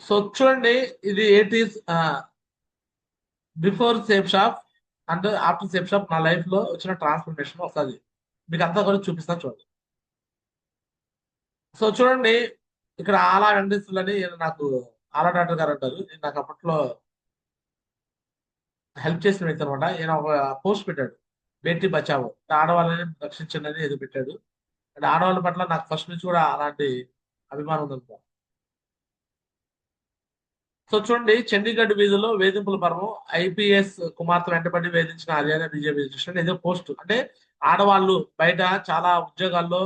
So చూడండి, ఇది eighties before safe shop and after safe shop నా లైఫ్ లో వచ్చిన ట్రాన్స్ఫర్మేషన్ వస్తుంది. మీకు అంతా కూడా చూపిస్తాను చూడండి. సో చూడండి, ఇక్కడ ఆలా వెంకటేశ్వర్లు అని నాకు ఆలా డాక్టర్ గారు అంటారు. ఈయన నాకు అప్పట్లో హెల్ప్ చేసిన వ్యక్తి అనమాట. ఈయన ఒక పోస్ట్ పెట్టాడు, బేటీ బచావో, ఆడవాళ్ళని రక్షించండి అని ఏదో పెట్టాడు. అంటే ఆడవాళ్ళ పట్ల నాకు ఫస్ట్ నుంచి కూడా అలాంటి అభిమానం ఉందనుకో. సో చూడండి, చండీగఢ్ వీధిలో వేధింపుల పర్వం, ఐపీఎస్ కుమార్తె వెంటబడి వేధించిన హర్యానా బీజేపీ చూడండి. ఏదో పోస్ట్ అంటే ఆడవాళ్ళు బయట చాలా ఉద్యోగాల్లో,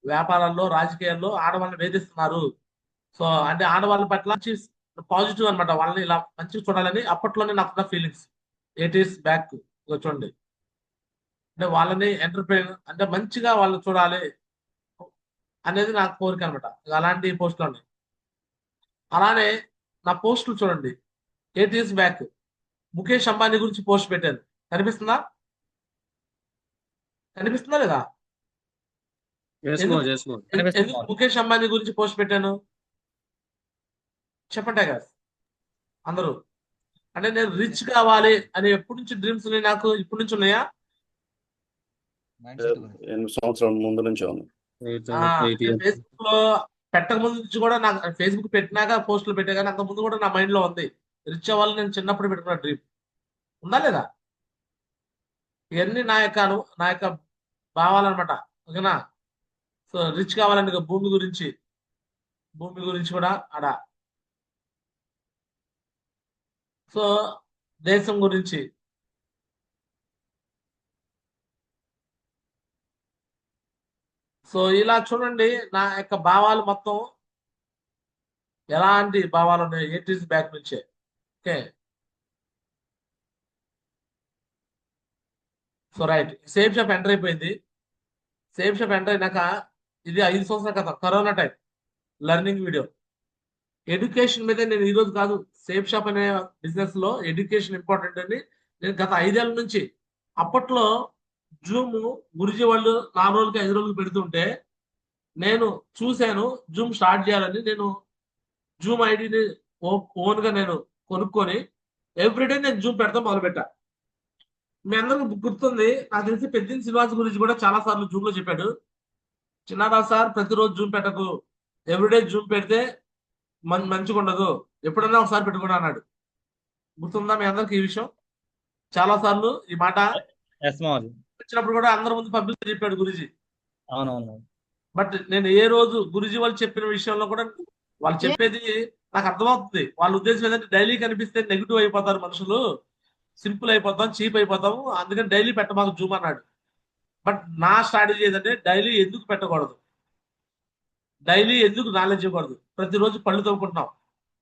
వ్యాపారాల్లో, రాజకీయాల్లో ఆడవాళ్ళని వేధిస్తున్నారు. సో అంటే ఆడవాళ్ళ పట్ల పాజిటివ్ అన్నమాట. వాళ్ళని ఇలా మంచిగా చూడాలని అప్పట్లోనే నాకున్న ఫీలింగ్స్. ఎయిటీస్ బ్యాక్ చూడండి, అంటే వాళ్ళని ఎంటర్ప్రైన్ అంటే మంచిగా వాళ్ళు చూడాలి అనేది నాకు కోరిక అనమాట. అలాంటి పోస్టులు ఉన్నాయి. అలానే నా పోస్టులు చూడండి, 8 years బ్యాక్ ముఖేష్ అంబానీ గురించి పోస్ట్ పెట్టాను. కనిపిస్తుందా? కనిపిస్తుందా లేదా? ఎందుకు కనిపిస్తుంది ఎందుకు మాకు. ముఖేష్ అంబానీ గురించి పోస్ట్ పెట్టాను చెప్పండి కదా అందరూ. అంటే నేను రిచ్ కావాలి అని ఎప్పటి నుంచి డ్రీమ్స్ ఉన్నాయి నాకు, ఇప్పటి నుంచి ఉన్నాయా? 8 సంవత్సరాల ముందు నుంచి ఉంది. ఎయిట్ నేను ఇయర్స్ ఫేస్బుక్ లో పెట్టక ముందు నుంచి కూడా నాకు, ఫేస్బుక్ పెట్టినాక పోస్టులు పెట్టా కానీ అంత ముందు కూడా నా మైండ్ లో ఉంది రిచ్ అవ్వాలి. నేను చిన్నప్పుడు పెట్టుకున్న డ్రీమ్ ఉందా లేదా? ఇవన్నీ నా యొక్క భావాలన్నమాట. ఓకేనా? సో రిచ్ కావాలంటే ఇక భూమి గురించి కూడా ఆడ. సో దేశం గురించి. సో ఇలా చూడండి, నా యొక్క భావాలు మొత్తం ఎలాంటి భావాలు ఉన్నాయి 80s బ్యాక్ నుంచే. Okay. So right, safe shop enter అయిపోయింది. సేఫ్ షాప్ ఎంటర్ అయినాక ఇది 5 సంవత్సరాల క్రితం corona time, learning video. Education మీద నేను ఈ రోజు కాదు, సేఫ్ షాప్ అనే బిజినెస్ లో ఎడ్యుకేషన్ ఇంపార్టెంట్ అని నేను గత 5 ఏళ్ల నుంచి. అప్పట్లో జూమ్ గురుజీ వాళ్ళు 4 రోజులకి 5 రోజులకి పెడుతుంటే నేను చూశాను. జూమ్ స్టార్ట్ చేయాలని నేను జూమ్ ఐడిని ఓన్ గా నేను కొనుక్కొని ఎవ్రీడే నేను జూమ్ పెడతాం మొదలుపెట్టా. మీ అందరికి గుర్తుంది నాకు తెలిసి పెద్దిన శ్రీనివాస్ గురించి కూడా చాలా సార్లు జూమ్ లో చెప్పాడు, చిన్నారా సార్ ప్రతిరోజు జూమ్ పెట్టకు, ఎవ్రీడే జూమ్ పెడితే మంచిగా ఉండదు, ఎప్పుడన్నా ఒకసారి పెట్టుకున్నా అన్నాడు. గుర్తుందా మీ అందరికి ఈ విషయం? చాలా సార్లు ఈ మాట వచ్చినప్పుడు కూడా అందరి ముందు పబ్లిక్ చెప్పాడు గురుజీ. అవునవును. బట్ నేను ఏ రోజు గురుజీ వాళ్ళు చెప్పిన విషయంలో కూడా వాళ్ళు చెప్పేది నాకు అర్థమవుతుంది. వాళ్ళ ఉద్దేశం ఏంటంటే డైలీ కనిపిస్తే నెగిటివ్ అయిపోతారు మనుషులు, సింపుల్ అయిపోతాం, చీప్ అయిపోతాము, అందుకని డైలీ పెట్టమాకు జూమ్ అన్నాడు. బట్ నా స్ట్రాటజీ ఏంటంటే డైలీ ఎందుకు పెట్టకూడదు, డైలీ ఎందుకు నాలెడ్జ్ ఇవ్వకూడదు. ప్రతిరోజు పళ్ళు తవ్వుకుంటున్నాం,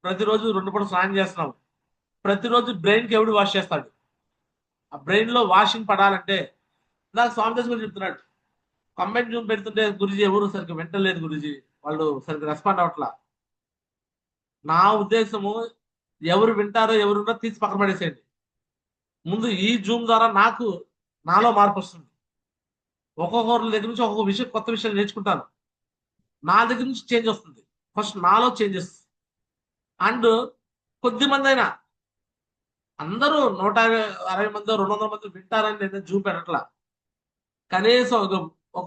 ప్రతిరోజు 2 పూటలు స్నానం చేస్తున్నాం, ప్రతిరోజు బ్రెయిన్ కి ఎవడు వాష్ చేస్తాడు? ఆ బ్రెయిన్ లో వాషింగ్ పడాలంటే నాకు స్వామి దాస్ గురించి చెప్తున్నాడు. కంబైన్ జూమ్ పెడుతుంటే గురుజీ ఎవరు సరిగ్గా వింటలేదు గురుజీ, వాళ్ళు సరిగ్గా రెస్పాండ్ అవట్లా. నా ఉద్దేశము ఎవరు వింటారో ఎవరున్నా తీసి పక్కన పడేసేయండి. ముందు ఈ జూమ్ ద్వారా నాలో మార్పు వస్తుంది. ఒక్కొక్కరి దగ్గర నుంచి ఒక్కొక్క విషయం, కొత్త విషయాలు నేర్చుకుంటాను. నా దగ్గర నుంచి చేంజ్ వస్తుంది. ఫస్ట్ నాలో చేంజెస్. అండ్ కొద్ది మంది అయినా, అందరూ 160 మంది 200 మంది వింటారని నేను జూమ్ పెట్టట్లా. కనీసం ఒక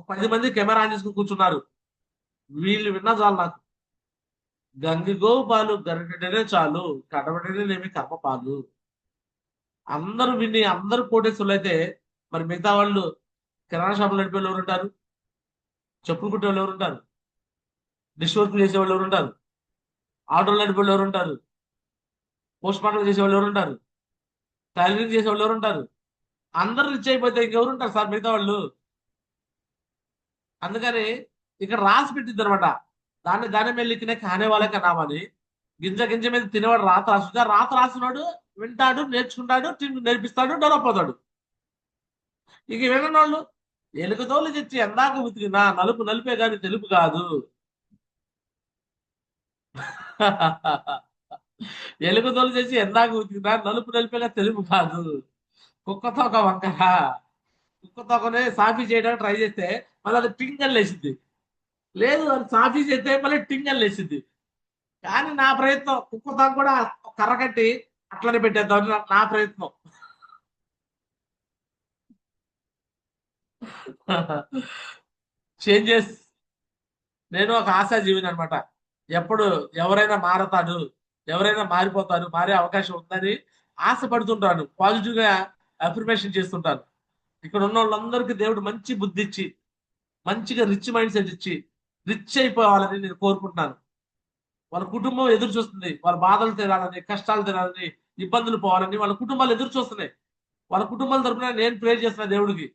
10 మంది కెమెరా ఆన్ చేసుకుని కూర్చున్నారు, వీళ్ళు విన్నా చాలు నాకు. గంగిగో పాలు గరిటెనే చాలు, కడబడినేమి కర్మ పాలు. అందరూ విని అందరూ కోటేశ్వరులు అయితే మరి మిగతా వాళ్ళు కిరాణా షాపులు నడిపే వాళ్ళు ఎవరు ఉంటారు? చెప్పులు కుట్టే వాళ్ళు ఎవరు ఉంటారు? డిష్ వర్క్ చేసే వాళ్ళు ఎవరు ఉంటారు? ఆటోలు నడిపే వాళ్ళు ఎవరు ఉంటారు? పోస్ట్ మార్టం చేసే వాళ్ళు ఎవరు ఉంటారు? టైలరింగ్ చేసే వాళ్ళు ఎవరు ఉంటారు? అందరూ రిచ్ అయిపోతే ఇంకెవరు ఉంటారు సార్ మిగతా వాళ్ళు? అందుకని ఇక్కడ రాసి పెట్టింది అనమాట, దాని మీద లిఖిన కానే వాళ్ళకి నామని. గింజ గింజ మీద తినేవాడు రాత రాసుగా, రాత రాసినాడు వింటాడు, నేర్చుకుంటాడు, నేర్పిస్తాడు, డెవలప్ అవుతాడు. ఇక వినోళ్ళు ఎలుగుదోళ్ళు తెచ్చి ఎందాక ఉతికినా నలుపు నలిపే గాని తెలుపు కాదు. ఎలుగుదోలు చేసి ఎందాక ఉతికినా నలుపు నలిపేగా తెలుపు కాదు. కుక్కతో ఒక వంకర, కుక్కతో ఒకనే సాఫీ చేయడానికి ట్రై చేస్తే మళ్ళీ అది టింగ్ అని లేచింది. లేదు అది సాఫీ చేస్తే మళ్ళీ టింగ్ అని లేచింది. కానీ నా ప్రయత్నం కుక్కతో కూడా కర్ర కట్టి అట్లనే పెట్టేద్దాం నా ప్రయత్నం. చేంజెస్. నేను ఒక ఆశాజీవిని అనమాట. ఎప్పుడు ఎవరైనా మారతాడు, ఎవరైనా మారిపోతారు, మారే అవకాశం ఉందని ఆశపడుతుంటాను. పాజిటివ్ గా అఫర్మేషన్ చేస్తుంటాను. ఇక్కడ ఉన్న వాళ్ళందరికీ దేవుడు మంచి బుద్ధి ఇచ్చి, మంచిగా రిచ్ మైండ్ సెట్ ఇచ్చి, రిచ్ అయిపోవాలని నేను కోరుకుంటున్నాను. వాళ్ళ కుటుంబం ఎదురు చూస్తుంది, వాళ్ళ బాధలు తీరాలని, కష్టాలు తీరాలని, ఇబ్బందులు పోవాలని వాళ్ళ కుటుంబాలు ఎదురు చూస్తున్నాయి. వాళ్ళ కుటుంబాల తరపున నేను ప్రేర్ చేస్తున్నా దేవుడికి,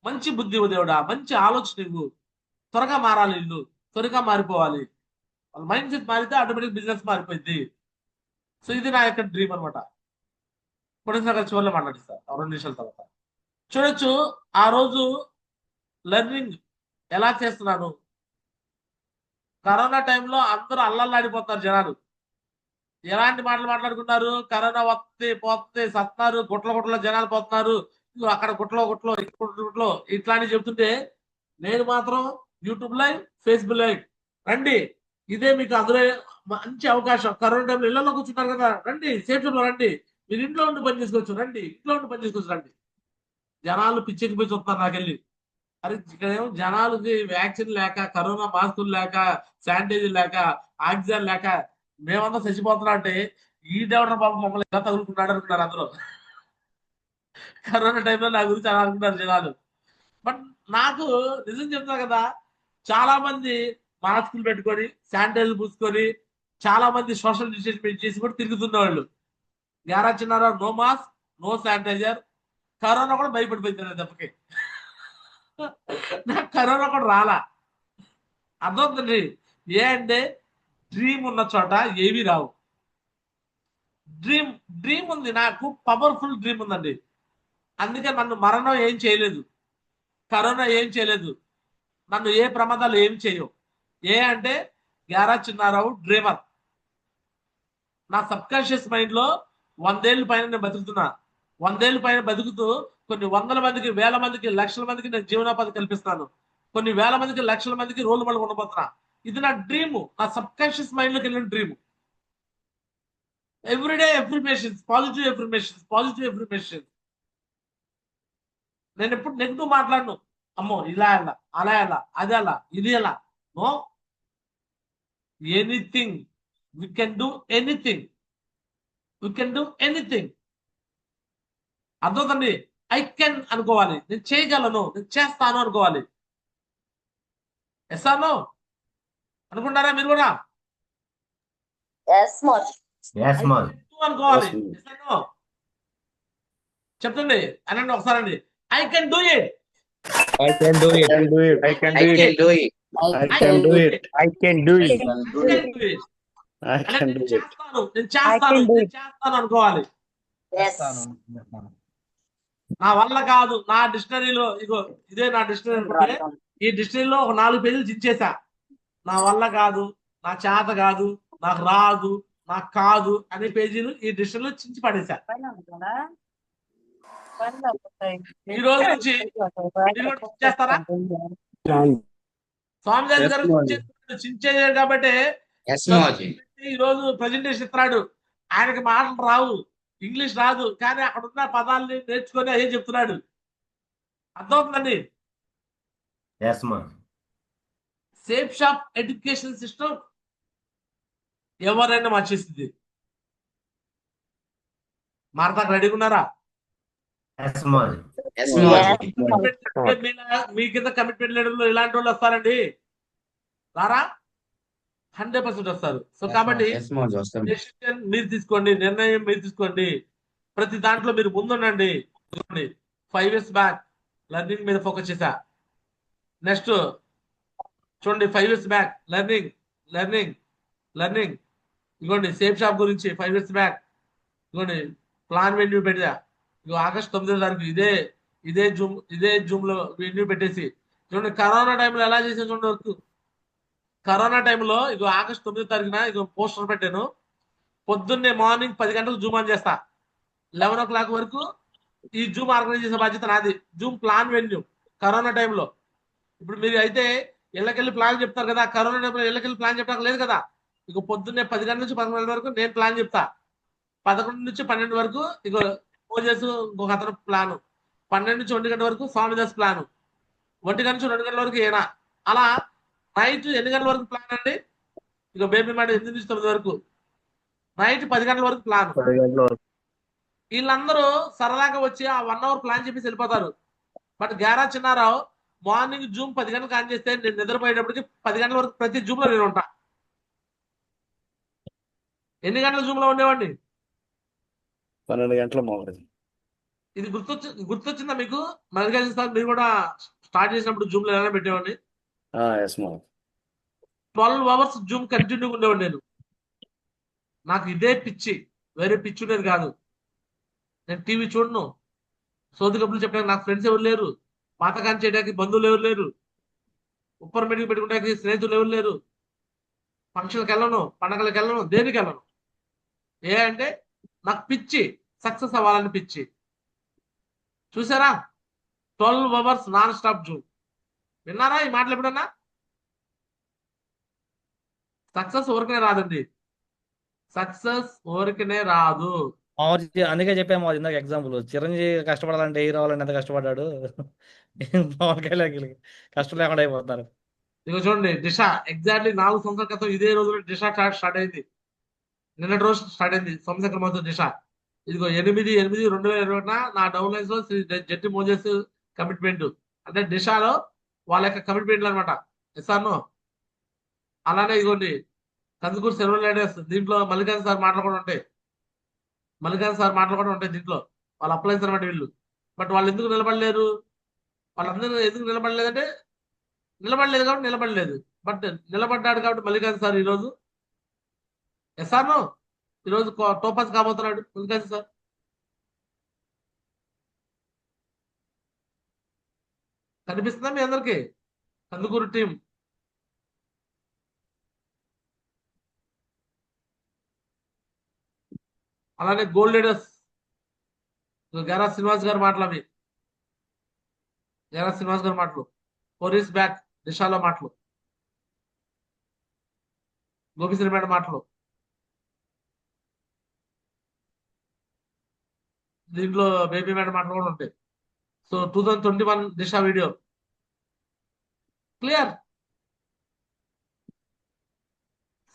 మంచి బుద్ధి ఇవ్వు దేవుడా, మంచి ఆలోచన ఇవ్వు, త్వరగా మారాలి, ఇల్లు త్వరగా మారిపోవాలి. వాళ్ళ మైండ్ సెట్ మారితే ఆటోమేటిక్ బిజినెస్ మారిపోయింది. సో ఇది నా యొక్క డ్రీమ్ అనమాట. పొడిసిన చివరిలో మాట్లాడిస్తా 2 నిమిషాల తర్వాత. చూడొచ్చు ఆ రోజు లెర్నింగ్ ఎలా చేస్తున్నాను. కరోనా టైంలో అందరూ అల్లల్లాడిపోతున్నారు జనాలు. ఎలాంటి మాటలు మాట్లాడుకున్నారు, కరోనా వస్తే పోతే సత్తున్నారు, గుట్ల జనాలు పోతున్నారు, ఇదిగో అక్కడ గుట్లో ఇక్కడ గుట్లో ఇట్లాంటివి చెప్తుంటే నేను మాత్రం యూట్యూబ్ లైవ్, ఫేస్బుక్ లైవ్, రండి ఇదే మీకు అందులో మంచి అవకాశం. కరోనా టైంలో ఇళ్లలో కూర్చున్నారు కదా, రండి సేఫ్ జోన్లో రండి, మీరు ఇంట్లో ఉండి పని చేసుకోవచ్చు, రండి ఇంట్లో ఉండి పని చేసుకోవచ్చు, రండి. జనాలు పిచ్చెక్కిపోయి చూస్తున్నారు నాకెళ్ళి. అరే ఇక్కడేమో జనాలకి వ్యాక్సిన్ లేక, కరోనా మాస్కులు లేక, శానిటైజర్ లేక, ఆక్సిజన్ లేక మేమంతా చచ్చిపోతున్నా అంటే ఈ దేవుడు బాబు మమ్మల్ని ఎలా తగులుకున్నాడు అనుకున్నారు అందరూ. కరోనా టైంలో నా గురించి అలా అనుకున్నారు జనాలు. బట్ నాకు నిజం చెప్తున్నా కదా, చాలా మంది మాస్కులు పెట్టుకొని, శానిటైజర్ పూసుకొని, చాలా మంది సోషల్ డిస్టెన్స్ చేసి కూడా తిరుగుతున్న వాళ్ళు. యారా చిన్నారా, no mask, no sanitizer. Corona కూడా భయపడిపోయింది దెబ్బకి. నాకు కరోనా కూడా రాలా. అర్థమవుతుంది. ఏ అంటే డ్రీమ్ ఉన్న చోట ఏవి రావు. డ్రీమ్ ఉంది, నాకు పవర్ఫుల్ డ్రీమ్ ఉందండి. అందుకే నన్ను మరణం ఏం చేయలేదు, కరోనా ఏం చేయలేదు, నన్ను ఏ ప్రమాదాలు ఏం చేయవు. ఏ అంటే గ్యారా చిన్నారావు డ్రీమర్. నా సబ్ కాన్షియస్ మైండ్ లో 100 ఏళ్ళ పైన నేను బతుకుతున్నా. 100 ఏళ్ళ పైన బతుకుతూ కొన్ని వందల మందికి, వేల మందికి, లక్షల మందికి నేను జీవనోపాధి కల్పిస్తాను. కొన్ని వేల మందికి, లక్షల మందికి రోల్ మోడల్ ఉండబోతున్నా. ఇది నా డ్రీమ్, నా సబ్ కాన్షియస్ మైండ్ లోకి వెళ్ళిన dream. Everyday affirmations, positive affirmations, positive affirmations. నేను ఎప్పుడు నెగిటివ్ మాట్లాడను. అమ్మో ఇలా ఎలా, అలా ఎలా, అది ఎలా, ఇది ఎలా. No, anything, we can do anything, we can do anything. అర్థవుతండి. ఐ కెన్ అనుకోవాలి, నేను చేయగలను, నేను చేస్తాను అనుకోవాలి. ఎస్ ఆర్ నో అనుకుంటారా మీరు కూడా? అనుకోవాలి. చెప్తండి అనండి ఒకసారి అండి. I can do it. I can do it. I can do it. I can do it. I can do it. I can do it. నేను చేస్తాను అనుకోవాలి. నా వల్ల కాదు. నా డిక్షనరీలో ఇగో ఇదే నా డిక్షనరీ అనుకుంటే, ఈ డిక్షనరీలో ఒక 4 పేజీలు చించేసా. నా వల్ల కాదు, నా చేత కాదు, నాకు రాదు, నాకు కాదు అనే పేజీలు ఈ డిక్షనరీలో చించి పడేసా. ఈ రోజు నుంచి చేస్తారా? స్వామి గారు చించేసారు కాబట్టి ఈ రోజు ప్రజెంటేషన్ ఇస్తున్నాడు. ఆయనకి మాటలు రావు, ఇంగ్లీష్ రాదు, కానీ అక్కడ ఉన్న పదాలని నేర్చుకొని అదే చెప్తున్నాడు. అర్థమవుతుందండి. సేఫ్ షాప్ ఎడ్యుకేషన్ సిస్టమ్ ఎవరైనా మార్చేసింది. మారతాకు రెడీగా ఉన్నారా? మీ కింద కమిట్మెంట్ లీడర్లు ఇలాంటి వాళ్ళు వస్తారండి. రారా? 100% వస్తారు. సో కాబట్టి డెసిషన్ మీరు తీసుకోండి, నిర్ణయం మీరు తీసుకోండి. ప్రతి దాంట్లో మీరు ముందుండండి. 5 years బ్యాక్ లెర్నింగ్ మీద ఫోకస్ చేశా. నెక్స్ట్ చూడండి 5 years బ్యాక్ లెర్నింగ్ ఇగోండి సేఫ్ షాప్ గురించి 5 years బ్యాక్ ఇగోండి ప్లాన్ వెన్యూ పెట్టా. ఇగో ఆగస్ట్ 9వ తారీఖు ఇదే జూమ్ లో వెన్యూ పెట్టేసి చూడండి. కరోనా టైంలో ఎలా చేసే చూడండి వర్క్. కరోనా టైంలో ఇగో ఆగస్ట్ 9వ తారీఖున ఇగో పోస్టర్ పెట్టాను. పొద్దున్నే మార్నింగ్ 10 గంటలకు జూమ్ ఆన్ చేస్తా. 11 o'clock వరకు ఈ జూమ్ ఆర్గనైజ్ చేసే బాధ్యత నాది. జూమ్ ప్లాన్ వెన్యూ కరోనా టైంలో. ఇప్పుడు మీరు అయితే ఇళ్ళకెళ్ళి ప్లాన్ చెప్తారు కదా, కరోనా టైంలో ఇళ్ళకెళ్ళి ప్లాన్ చెప్పడానికి లేదు కదా. ఇక పొద్దున్నే 10 గంటల నుంచి 11 గంటల వరకు నేను ప్లాన్ చెప్తా. 11 నుంచి 12 వరకు ఇక మోజెస్ ఇంకొక అతను ప్లాను. 12 నుంచి 1 గంట వరకు స్వామిదాస్ ప్లాను. 1 గంట నుంచి 2 గంటల వరకు ఏనా. అలా నైట్ ఎన్ని గంటల వరకు ప్లాన్ అండి? ఇక బేబీ మాట 8 నుంచి 9 వరకు. నైట్ 10 గంటల వరకు ప్లాన్. 10 గంటల వరకు. వీళ్ళందరూ సరదాగా వచ్చి ఆ 1 అవర్ ప్లాన్ చెప్పేసి వెళ్ళిపోతారు. బట్ గ్యారా చిన్నారావు మార్నింగ్ జూమ్ 10 గంటలకు ఆన్ చేస్తే నేను నిద్రపోయేటప్పటికి 10 గంటల వరకు ప్రతి జూమ్ లో నేను ఉంటా. ఎన్ని గంటల జూమ్ లో ఉండేవాడిని? 12 గంటల మోహన్. ఇది గుర్తొచ్చిందా మీకు? మల్లికార్జున సార్ మీరు కూడా స్టార్ట్ చేసినప్పుడు జూమ్ లో ఎలా పెట్టేవాడిని? ఎస్ మోహన్. 12 అవర్స్ జూమ్ కంటిన్యూగా ఉండేవాడు నేను. నాకు ఇదే పిచ్చి, వేరే పిచ్చి ఉండేది కాదు. నేను టీవీ చూడను, సోది కబుర్లు చెప్పడానికి నాకు ఫ్రెండ్స్ ఎవరు లేరు, పాతకాన్ని చేయడానికి బంధువులు ఎవరు లేరు, ఉప్పర్ మెడికి పెట్టుకోవడానికి స్నేహితులు ఎవరు లేరు, ఫంక్షన్కి వెళ్ళను, పండగలకు వెళ్ళను, దేనికి వెళ్ళను. ఏ అంటే నాకు పిచ్చి, సక్సెస్ అవ్వాలని పిచ్చి. చూసారా 12 అవర్స్ నాన్ స్టాప్ జూమ్. విన్నారా ఈ మాటలు ఎప్పుడన్నా? సక్సెస్ ఊరికనే రాదండి, సక్సెస్ ఊరికనే రాదు. అందుకే చెప్పాము అది ఇందాక ఎగ్జాంపుల్. చిరంజీవి కష్టపడాలంటే హీరో అవ్వాలంటే ఎంత కష్టపడ్డాడు. పవన్ కళ్యాణ్ కష్టం లేకుండా అయిపోతున్నారు. ఇక చూడండి దిశ ఎగ్జాక్ట్లీ 4 సంవత్సరాల క్రితం ఇదే రోజున దిశ స్టార్ట్ అయింది. నిన్నటి రోజు స్టార్ట్ అయింది సోమశేఖర్ దిశ. ఇదిగో 8/8/2021 నా డౌన్ లైన్స్ లో శ్రీ జట్టి మోజెస్ కమిట్మెంట్. అంటే దిశలో వాళ్ళ యొక్క కమిట్మెంట్లు అనమాట. ఎస్ఆర్ను అలానే ఇదిగోండి కందుకూరు సెల్వర్ లీడర్స్, దీంట్లో మల్లికార్జున సార్ మాటలు కూడా ఉంటాయి. దీంట్లో వాళ్ళు అప్లైన్స్ అనమాట వీళ్ళు. బట్ వాళ్ళు ఎందుకు నిలబడలేరు? వాళ్ళందరూ ఎందుకు నిలబడలేదంటే నిలబడలేదు కాబట్టి నిలబడలేదు. బట్ నిలబడ్డాడు కాబట్టి మల్లికార్జున సార్ ఈరోజు ఎస్ఆర్ను ఈరోజు టోపస్ కాబోతున్నాడు మల్లికార్జున సార్. కనిపిస్తుందా మీ అందరికి కందుకూరు టీం? అలానే గోల్డ్ లీడర్స్ గేరా శ్రీనివాస్ గారు మాటలు, అవి గేరా శ్రీనివాస్ గారు మాటలు, 4 years బ్యాక్ దిశాలో మాటలు, గోపిశ్రీ మేడం మాటలు, దీంట్లో బేబీ మేడం మాటలు కూడా ఉంటాయి. సో 2021 దిశ వీడియో క్లియర్.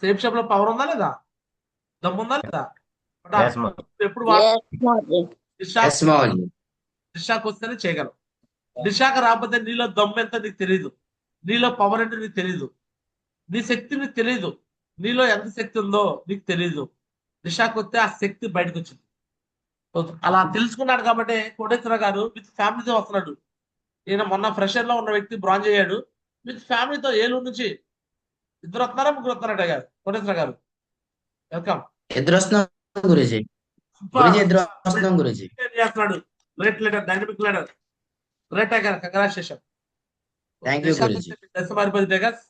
సేఫ్ షాప్ లో పవర్ ఉందా లేదా, దమ్ముందా లేదా? ఎప్పుడు దిశాకు వస్తేనే చేయగలం. దిశాకు రాకపోతే నీలో దమ్ము ఎంత నీకు తెలియదు, నీలో పవర్ అంటే నీకు తెలియదు, నీ శక్తి నీకు తెలియదు, నీలో ఎంత శక్తి ఉందో నీకు తెలియదు. దిశాకు వస్తే ఆ శక్తి బయటకు వచ్చింది. అలా తెలుసుకున్నాడు కాబట్టి కోటేశ్వర గారు విత్ ఫ్యామిలీతో వస్తున్నాడు. ఈయన మొన్న ఫ్రెషర్ లో ఉన్న వ్యక్తి బ్రాంజ్ అయ్యాడు. విత్ ఫ్యామిలీతో ఏలూరు నుంచి 2 వస్తున్నారా 3 వస్తున్నారట గారు కోటేశ్వర గారు. వెల్కమ్. చేస్తున్నాడు great leader, dynamic leader, great tiger. Congratulation. మారిపోయింది టైగర్స్.